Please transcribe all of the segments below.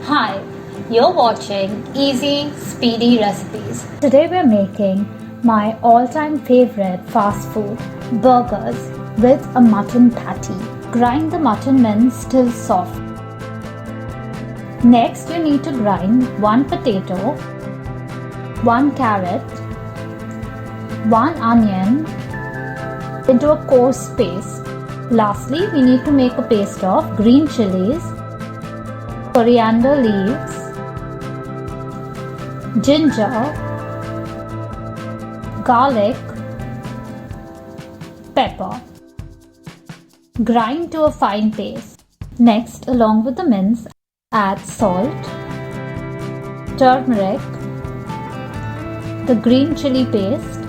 Hi, you're watching Easy Speedy Recipes. Today we're making my all-time favorite fast food, burgers with a mutton patty. Grind the mutton mince till soft. Next you need to grind 1 potato, 1 carrot, 1 onion into a coarse paste. Lastly, we need to make a paste of green chilies, coriander leaves, ginger, garlic, pepper. Grind to a fine paste. Next, along with the mince, add salt, turmeric, the green chili paste,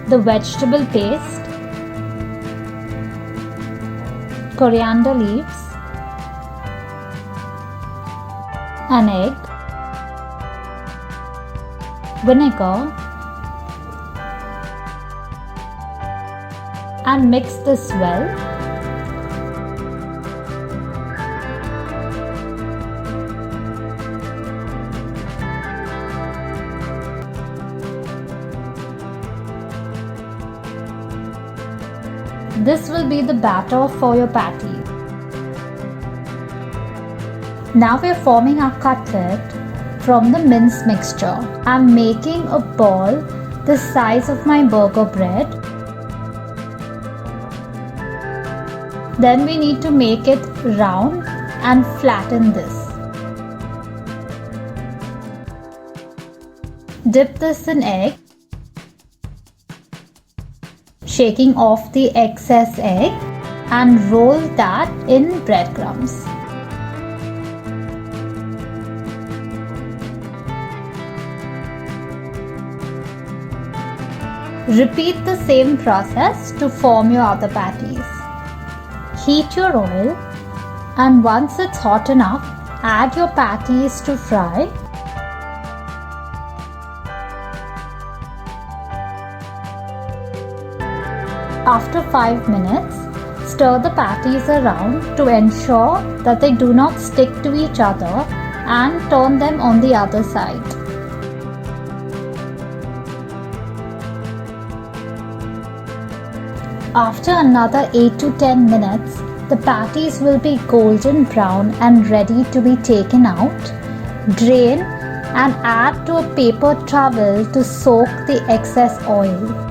the vegetable paste, coriander leaves, an egg, vinegar, and mix this well. This will be the batter for your patty. Now we are forming our cutlet from the mince mixture. I am making a ball the size of my burger bread. Then we need to make it round and flatten this. Dip this in egg, shaking off the excess egg, and roll that in breadcrumbs. Repeat the same process to form your other patties. Heat your oil, and once it's hot enough, add your patties to fry. After 5 minutes, stir the patties around to ensure that they do not stick to each other, and turn them on the other side. After another 8 to 10 minutes, the patties will be golden brown and ready to be taken out. Drain and add to a paper towel to soak the excess oil.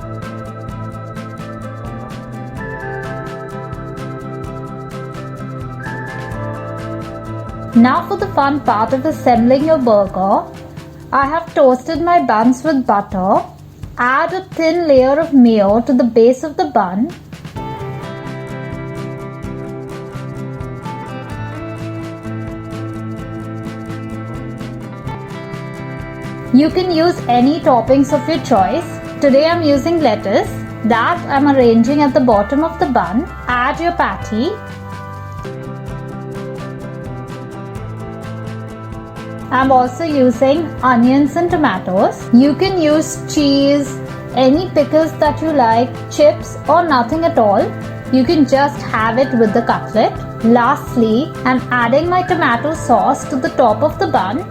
Now for the fun part of assembling your burger. I have toasted my buns with butter. Add a thin layer of mayo to the base of the bun. You can use any toppings of your choice. Today I'm using lettuce. That I'm arranging at the bottom of the bun. Add your patty. I'm also using onions and tomatoes. You can use cheese, any pickles that you like, chips or nothing at all. You can just have it with the cutlet. Lastly, I'm adding my tomato sauce to the top of the bun.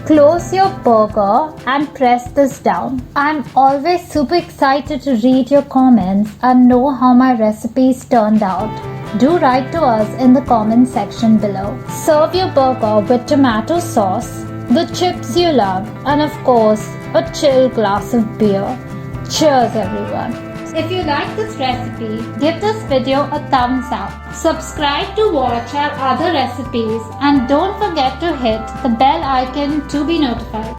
Close your burger and press this down. I'm always super excited to read your comments and know how my recipes turned out. Do write to us in the comment section below. Serve your burger with tomato sauce, the chips you love, and of course, a chill glass of beer. Cheers everyone! If you like this recipe, give this video a thumbs up. Subscribe to watch our other recipes and don't forget to hit the bell icon to be notified.